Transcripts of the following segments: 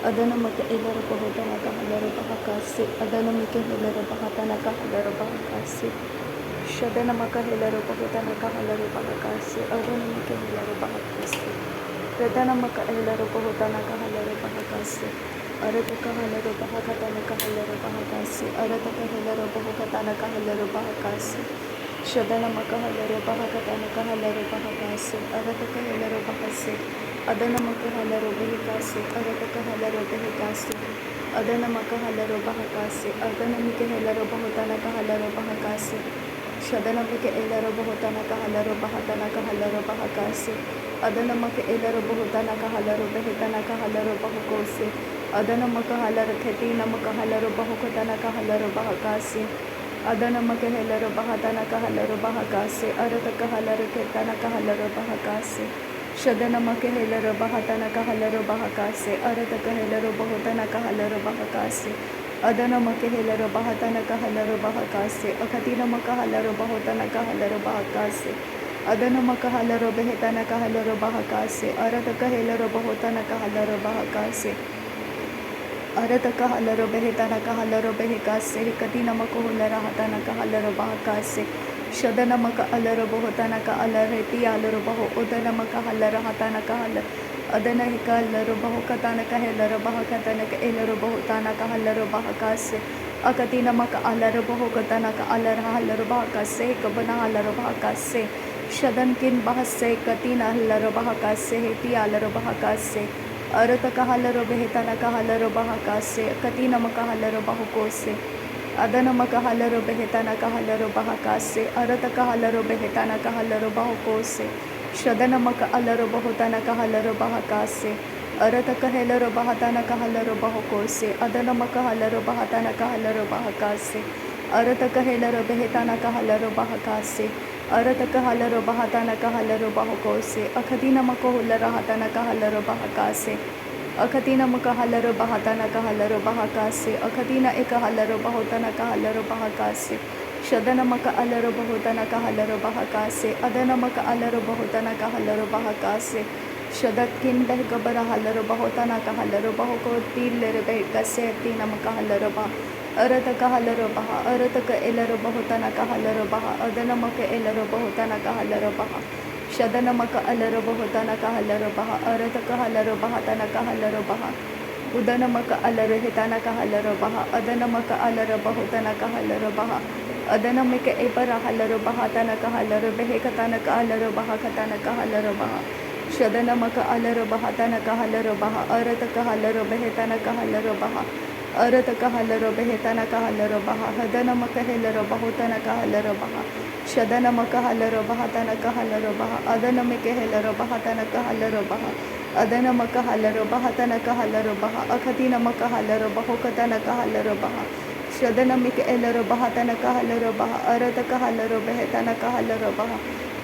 Adanamaka Elera Bahotanaka Halera Bahakasi, Adanamika Helera Bahatanaka Halera Bahakasi, Shadanamaka Helera Bahotanaka Halera Bahakasi, Adanamika Helera Bahakasi, Radanamaka Elera Bahotanaka Halera Bahakasi, Arataka Halera Bahakatanaka Halera Bahakasi, Arataka Helera Bahokatanaka Halera Bahakasi, Shadanamaka Halera Bahakatanaka Halera Bahakasi, Arataka Helera Bahasi, Adanamaka Halera Bahikasi, Arataka Halera Bahikasi, Adanamaka Halera Bahakasi, Adanamika Helera Bahotanaka Halera Bahakasi, Shadanamika Elera Bahotanaka Halera Bahatanaka Halera Bahakasi, Adanamaka Elera Bahotanaka Halera Bahitanaka Halera Bahakosi, Adanamaka Halera Ketinamaka Halera Bahokatanaka Halera Bahakasi, Adanamaka Helera Bahatanaka Halera Bahakasi, Arataka Halera Ketanaka Halera Bahakasi, Shadanamaka Helera Bahatanaka Halera Bahakasi, Arataka Helera Bahotanaka Halera Bahakasi, Adanamaka Helera Bahatanaka Halera Bahakasi, Akatinamaka Halera Bahotanaka Halera Bahakasi, Adanamaka Halera Bahitanaka Halera Bahakasi, Arataka Helera Bahotanaka Halera Bahakasi, Arataka Halera Bahitanaka Halera Bahikasi, Katinamaka Hulera Hatanaka Halera Bahakasi, Shadanamaka Alera Bahotanaka Alareti Alera Baho, Udanamaka Halera Hatanaka Halera, Adanahika Alera Bahokatanaka Helera Bahakatanaka Elera Bahotanaka Halera Bahakasi, Akatinamaka Alera Bahokatanaka Alera Halera Bahakasi, Kabana Halera Bahakasi, Shadankin Bahase, Katina Halera Bahakasi, Heti Alera Bahakasi, Arataka Halera Bahitanaka Halera Bahakasi, Katinamaka Halera Bahokose, Adanamaka Halera Bahitanaka Halera Bahakasi, Arataka Halera Bahitanaka Halera Bahokose, Shadanamaka Alera Bahotanaka Halera Bahakasi, Arataka Helera Bahatanaka Halera Bahokose, Adanamaka Halera Bahatanaka Halera Bahakasi, Arataka Helera Bahitanaka Halera Bahakasi, Arataka Halera Bahatanaka Halera Bahokose, Akatina Makohulera Hatanaka Halera Bahakasi, Akatina Maka Halera Bahatanaka Halera Bahakasi, Akatina Eka Halera Bahotanaka Halera Bahakasi, Shadanamaka Alera Bahotanaka Halera Bahakasi, Adanamaka Alera Bahotanaka Halera Bahakasi, Shadatkin Behgabara Halera Bahotanaka Halera Bahoko Tilere Behkase Tinamaka Halera Bah, Arataka Halera Baha, Arataka Elera Bahotanaka Halera Baha, Adanamaka Elera Bahotanaka Halera Baha, Shadanamaka Alera Bahotanaka Halera Baha, Arataka Halera Bahatanaka Halera Baha, Udanamaka Alera Hitanaka Halera Baha, Adanamaka Alera Bahotanaka Halera Baha, Adanamika Ebara Halera Bahatanaka Halera Behekatanaka Alera Bahakatanaka Halera Baha, Shadanamaka Alera Bahatanaka Halera Baha, Arataka Halera Behetanaka Halera Baha, Arataka Halera Behetanaka Halera Baha, Hadanamaka Helera Bahotanaka Halera Baha, Shadanamaka Halera Bahatanaka Halera Baha, Adanamika Helera Bahatanaka Halera Baha, Adanamaka Halera Bahatanaka Halera Baha, Akatinamaka Halera Bahokatanaka Halera Baha, Shadanamika Elera Bahatanaka Halera Baha, Arataka Halera Behetanaka Halera Baha,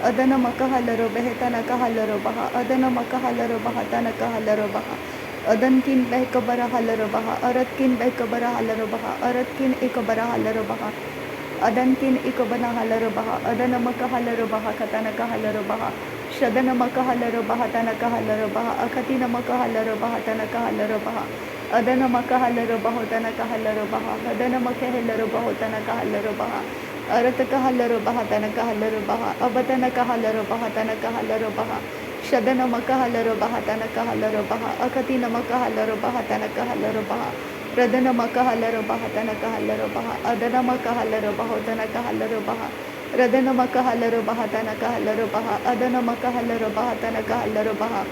Adanamaka Halera Behetanaka Halera Baha, Adanamaka Halera Bahatanaka Halera Baha, Adankin Behkabara Halera Baha, Aratkin Behkabara Halera Baha, Aratkin Ikabara Halera Baha, Adankin Ikabana Halera Baha, Adanamaka Halera Baha, Katanaka Halera Baha, Shadanamaka Halera Bahatanaka Halera Baha, Akatinamaka Halera Bahatanaka Halera Baha, Adanamaka Halera Bahotanaka Halera Baha, Adanamaka Helera Bahotanaka Halera Baha, Arataka Halera Bahatanaka Halera Baha, Abatanaka Halera Bahatanaka Halera Baha, Shadanamaka Halera Bahatanaka Halera Baha, Akatinamaka Halera Bahatanaka Halera Baha, Radanamaka Halera Bahatanaka Halera Baha, Adanamaka Halera Bahotanaka Halera Baha, Radanamaka Halera Bahatanaka Halera Baha, Adanamaka Halera Bahatanaka Halera Baha,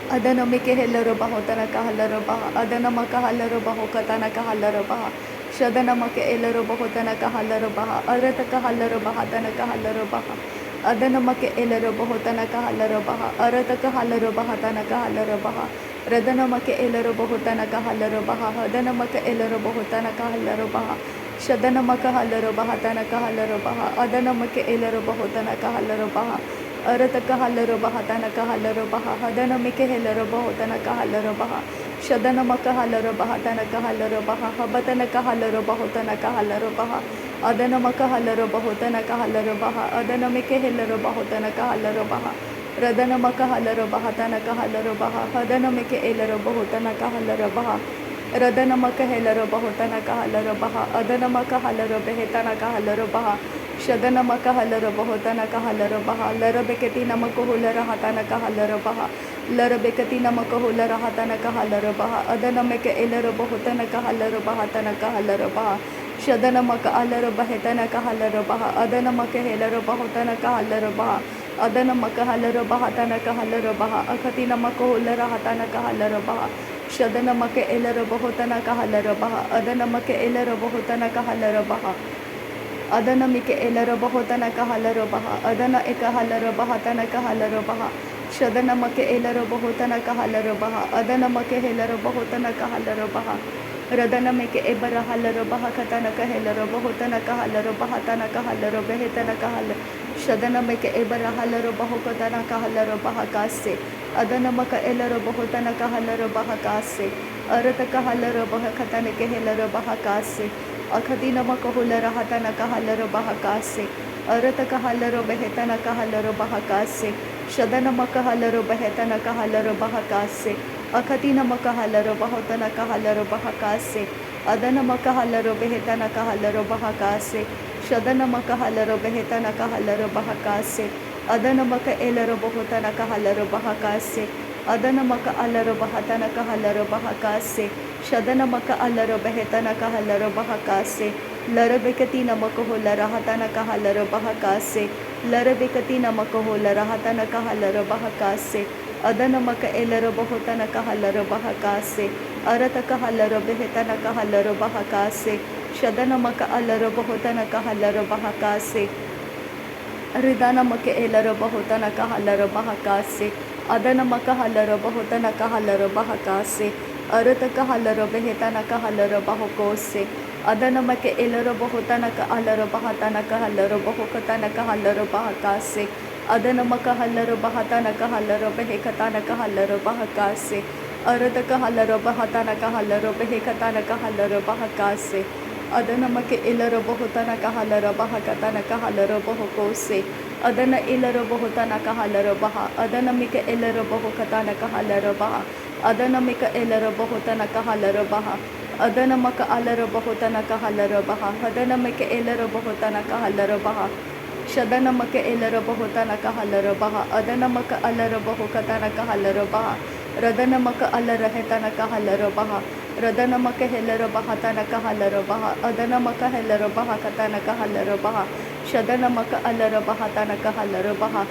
Adanamike Helera Bahotanaka Halera Baha, Adanamaka Halera Bahokatanaka Halera Baha, Shadanamaka Elera Bahotanaka Halera Baha, Arataka Halera Bahatanaka Halera Baha, Adanamaka Elera Bahotanaka Halera Baha, Arataka Halera Bahatanaka Halera Baha, Radanamaka Elera Bahotanaka Halera Baha, Adanamaka Elera Bahotanaka Halera Baha, Shadanamaka Halera Bahatanaka Halera Baha, Adanamaka Elera Bahotanaka Halera Baha, Arataka Halera Bahatanaka Halera Baha, Hadanamika Helera Bahotanaka Halera Baha, Shadanamaka Halera Bahatanaka Halera Baha, Habatanaka Halera Bahotanaka Halera Baha, Adanamaka Halera Bahotanaka Halera Baha, Adanamika Helera Bahotanaka Halera Baha, Radanamaka Halarobaha Tanakahalarabaha Hadanamike Elarabahu Tanakahalabaha Radanamaka Helarabahu Tanakahalabaha Adanamaka Halarabehe Tanakahalabaha Shadanamaka Halarabahu Tanakahalabaha Larabekati Namakuhulara Hatanakahalabaha Larabekati Namakuhulara Hatanakahalabaha Adanameke Elarabahu Tanakahalabaha Tanakahalabaha Shadanamaka Alarabahe Tanakahalabaha Adanamaka Helarabahu Tanakahalabaha Adana makahalara bahatana kahalara baha akatina makohulara hatana kahalara baha shadana make elara bahotana kahalara baha adana make elara bahotana kahalara baha adana mike elara bahotana kahalara baha adana ekahalara bahatana kahalara baha shadana make elara bahotana kahalara baha adana make helara bahotana kahalara baha radana meke ebara halara baha katana kahelara bahotana kahalara bahatana kahalara behetana kahalara Shadana meke ebara halara bahokotana kahalara bahakase adana maka elara bahotana kahalara bahakase arata kahalara bahakatana kehelara bahakase akadina makahulara hatana kahalara bahakase arata kahalara behetana kahalara bahakase shadana makahalara behetana kahalara bahakase akadina makahalara bahotana kahalara bahakase adana makahalara behetana kahalara bahakase Shadana maka halara behetana kahalara bahakase adana maka elara bahotana kahalara bahakase adana maka alara bahatana kahalara bahakase shadana maka alara behetana kahalara bahakase lara bekatina maka holara hatana kahalara bahakase lara bekatina maka holara hatana kahalara bahakase adana maka elara bahotana kahalara bahakase arata kahalara behetana kahalara bahakase Shadana maka alara bahotana kahalara bahakase Ridana maka elara bahotana kahalara bahakase Adana maka halara bahotana kahalara bahakase Arata kahalara behetana kahalara bahakose Adana maka elara bahotana kahalara bahatana kahalara bahokatana kahalara bahakase Adana maka halara bahatana kahalara behekatana kahalara bahakase Arata kahalara bahatana kahalara behekatana kahalara bahakase Adana make ilara bahotana kahalara baha katana kahalara bahokose Adana ilara bahotana kahalara baha Adana mika ilara bahokatana kahalara baha Adana mika ilara bahotana kahalara baha Adana maka alara bahotana kahalara baha Adana mika ilara bahotana kahalara baha Shadana maka ilara bahotana kahalara baha Adana maka alara bahokatana kahalara baha Radana maka alara hetana kahalara baha Radana maka helara bahatana kahalara baha Adana maka helara bahakatana kahalara baha Shadana maka alara bahatana kahalara baha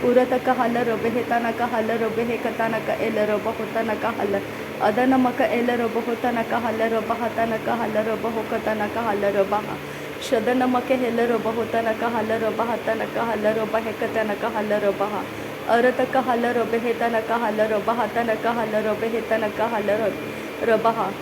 Urata kahalara behetana kahalara behekatana ka elara bahotana kahalara Adana maka elara bahotana kahalara bahatana kahalara bahokatana kahalara baha Shadana maka helara bahotana kahalara bahatana kahalara bahekatana kahalara baha Arata kahalara behetana kahalara bahatana kahalara behetana kahalara Rabaha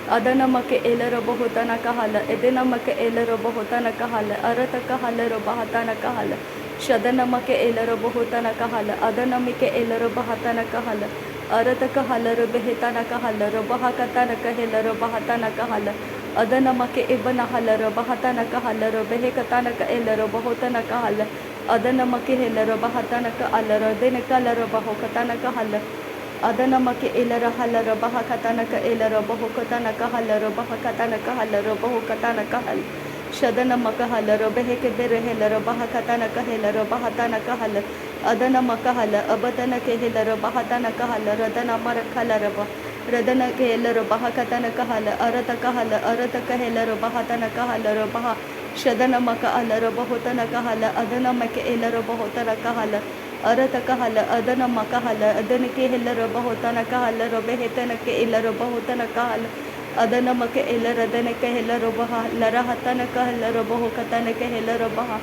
Adana make elara bahotana kahala Edena make elara bahotana kahala Arata kahalara bahatana kahala Shadana make elara bahotana kahala Adana make elara bahatana kahala Arata kahalara behetana kahala Bahakatana kahelara bahatana kahala Adana make ebana halara bahatana kahala Behekatana ka elara bahotana kahala Adana make helara bahatana ka alara Dena kalara bahokatana kahala Adana make elara halara bahakatana ka elara bahokatana ka halara bahakatana ka halara bahokatana ka hal Shadana maka halara beheke bere helara bahakatana ka helara bahatana ka hal Adana maka hala abadana ke helara bahatana ka halara dana mara halara ba Radana ke elara bahakatana ka hala arata ka helara bahatana ka halara baha Shadana maka alara bahotana ka hala adana make elara bahotana ka hala Arata kahala adana makahala adana ke helara bahotana kahala behetana ke elara bahotana kahala adana make elara adana ke helara baha lara hatana kahala bahokatana ke helara baha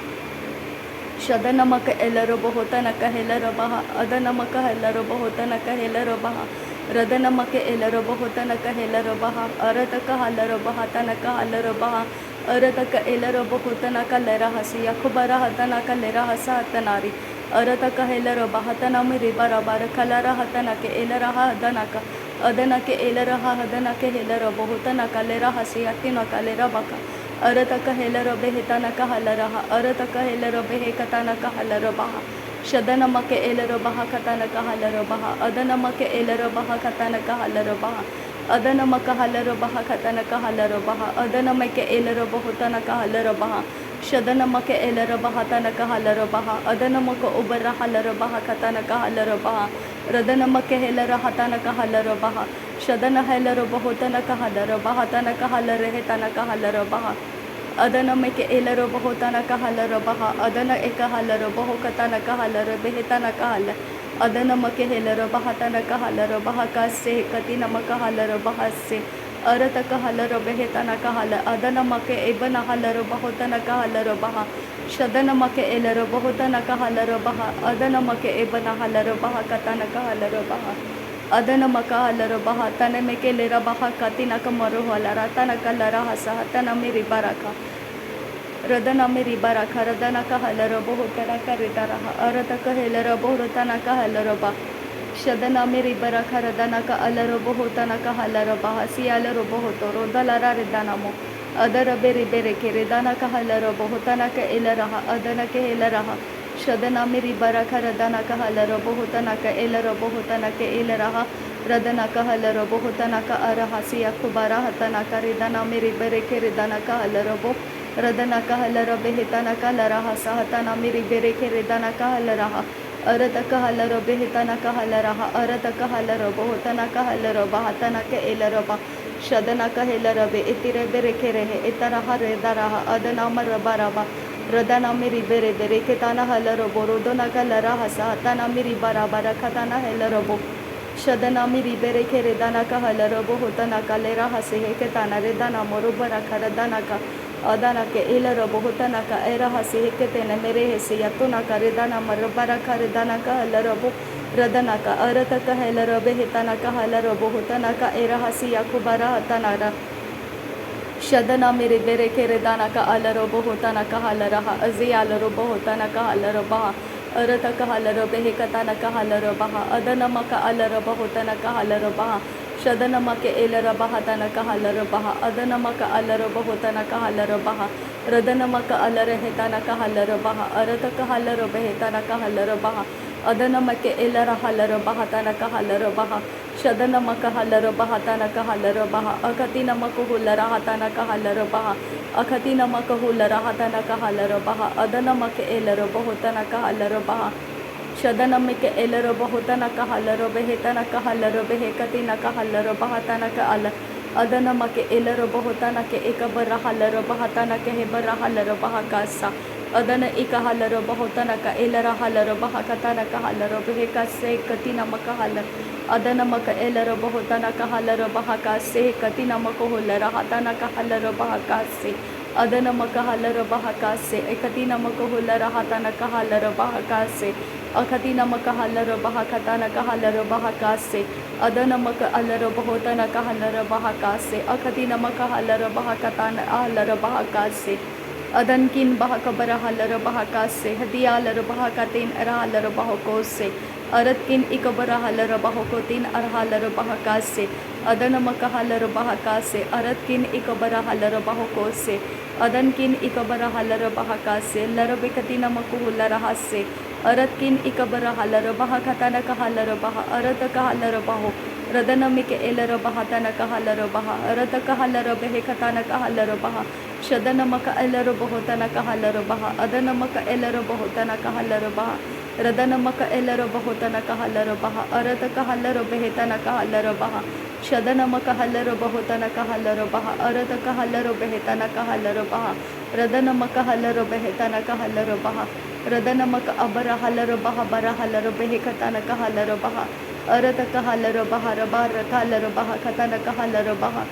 Shadana maka elara bahotana ka helara baha adana maka helara bahotana ka helara baha Radana make elara bahotana ka helara baha arata kahala bahatana kahala baha arata ka elara bahotana ka lera hasiya khubara hatana ka lera hasa hatanari Arata kahelara bahatana mere barabara kalara hatana ke elara hadana ka adana ke elara hadana ke helara bahutana kalera hasiyatina kalera baka arata kahelara behetana kahalara arata kahelara behekatana kahalara baha Shadanamake Elerabaha Katanakahalarabaha, Adanamake Elerabaha Katanakahalarabaha, Adanamakahalarabaha Katanakahalarabaha, Adanamake Elerabahutanakahalarabaha, Shadanamake Elerabaha Tanakahalarabaha, Adanamaka Ubarahalarabaha Katanakahalarabaha, Radanamake Helerahatanakahalarabaha, Shadana Helerabahutanakahalarabaha, Tanakahalarahetanakahalarabaha. Adana make elero bohotana kahala baha, Adana ekahala bohokatana kahala behetana kahala, Adana make helero bahatana kahala bahaka se katina makahala bahase, Arata kahala behetana kahala, Adana make ebana halara bahotana kahala baha, Shadana make elero bohotana kahala baha, Adana make ebana halara bahakatana kahala baha. Adana makahala baha, Tana make lera baha katina kamarohala, Ratana kalara hasa, Tana miri baraka. Radana meri baraka radana kahala bohotana karitaraha arata kahela bohotana kahala ba Shadana meri baraka radana ka alara bohotana kahala ba siala bohoto rodalara redanamo adara beri bere ke redana kahala bohotana ka elaraha adana ke elaraha Shadana meri baraka radana kahala bohotana ka elara bohotana ke elaraha radana kahala bohotana ka araha siya kubara hatana ka redana meri bere ke redana kahala bo Radana kahalara behetana kalaraha sahatana miri bereke redana kahalaraha arata kahalara behetana kahalaraha arata kahalara bohotana kahalara bahatana ke elaraba shadana kahelara be etire bereke rehe etaraha redaraha adana marabaraba radana miri bere bereke tana halara borodona kalaraha sahatana miri barabara katana helarabo Shadana miri bereke redana kahalara bohotana kaleraha seheke tana redana morubara karadana ka Adana ke ilaro bohutana ka era hasi heketene mere hesi yatuna ka redana marabara ka redana ka halarabu radana ka arata ka helaro behitana ka halaro bohutana ka era hasi yakubara hatanara Shadana miri bere ke redana ka alaro bohutana ka halaraha aziyalaro bohutana ka halarabaha arata ka halaro behikatana ka halarabaha adana maka alaro bohutana ka halarabaha Shadana make elera bahatana kahalara baha, Adana maka alara bahotana kahalara baha, Radana maka alara hetana kahalara baha, Arata kahalara behetana kahalara baha, Adana make elera halara bahatana kahalara baha, Shadana maka halara bahatana kahalara baha, Akatina makuhulara hatana kahalara baha, Akatina makahulara hatana kahalara baha, Adana make elera bahotana kahalara baha. Shadana make elero bohotana kahalaro behetana kahalaro behekatina kahalaro bahatana ka ala adana make elero bohotana ke ekabara halaro bahatana ke hebara halaro bahakasa adana ikahalaro bohotana ka elera halaro bahakatana kahalaro behekase katina makahala adana maka elero bohotana kahalaro bahakase katina makoholara hatana kahalaro bahakase adana makahalaro bahakase ekatina makoholara hatana kahalaro bahakase Akatina makahalara bahakatana kahalara bahakase adana maka alara bahotana kahalara bahakase akatina makahalara bahakatana ahalara bahakase adankin bahakabara halara bahakase hadiyalara bahakatin arahalara bahakose aratkin ikabara halara bahakotin arahalara bahakase adana makahalara bahakase aratkin ikabara halara bahakose adankin ikabara halara bahakase larabekatina makuhulara hase Aratkin ikabara halara baha katana kahalara baha arata kahalara baho radana mike elara bahatana kahalara baha arata kahalara behe katana kahalara baha shadana maka elara bahotana kahalara baha adana maka elara bahotana kahalara baha radana maka elara bahotana kahalara baha arata kahalara behetana kahalara baha shadana maka halara bahotana kahalara baha arata kahalara behetana kahalara baha radana maka halara behetana kahalara baha Radana maka abara halara baha bara halara behe katana kahalara baha arata kahalara baha rabara kahalara baha katana kahalara baha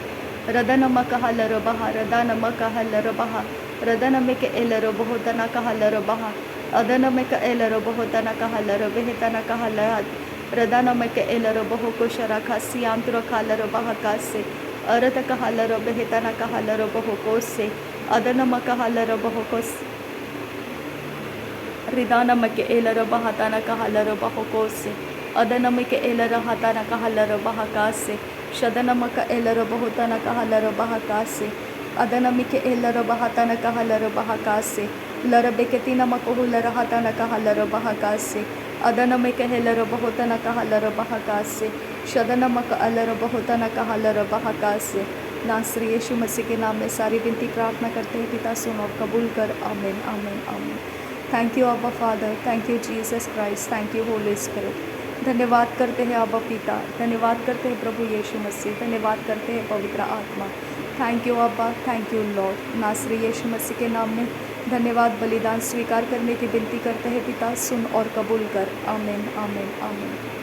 radana maka halara baha radana maka halara baha radana meke elaro bohotana kahalara baha adana meka elaro bohotana kahalara behe tana kahalara radana meke elaro bohoko sharaka siyantra kahalara baha kase arata kahalara behe tana kahalara bohoko se adana maka halara bohokos Ridana make elara bahatana kahalara bahokose adana make elara hatana kahalara bahakase shadana maka elara bahotana kahalara bahakase adana make elara bahatana kahalara bahakase लरबेकेती नमको लरहता Nakaha लरबहकासे अदनमे कहे लरबहोता नकहा लरबहकासे शदनमक अलरबहोता नकहा लरबहकासे। नासरी यीशु मसीह के नाम में सारी विनती प्रार्थना करते हैं पिता, सुन और कबूल कर। आमीन आमीन आमीन। थैंक यू अब्बा father, thank you Jesus Christ, thank you Holi spirit. धन्यवाद करते हैं अब्बा पिता, धन्यवाद करते हैं प्रभु यीशु मसीह, धन्यवाद करते हैं पवित्र आत्मा। थैंक यू अब्बा, थैंक यू लॉर्ड। नासरी यीशु मसीह के नाम में धन्यवाद। बलिदान स्वीकार करने की विनती करते हैं पिता, सुन और कबूल कर। आमीन आमीन आमीन।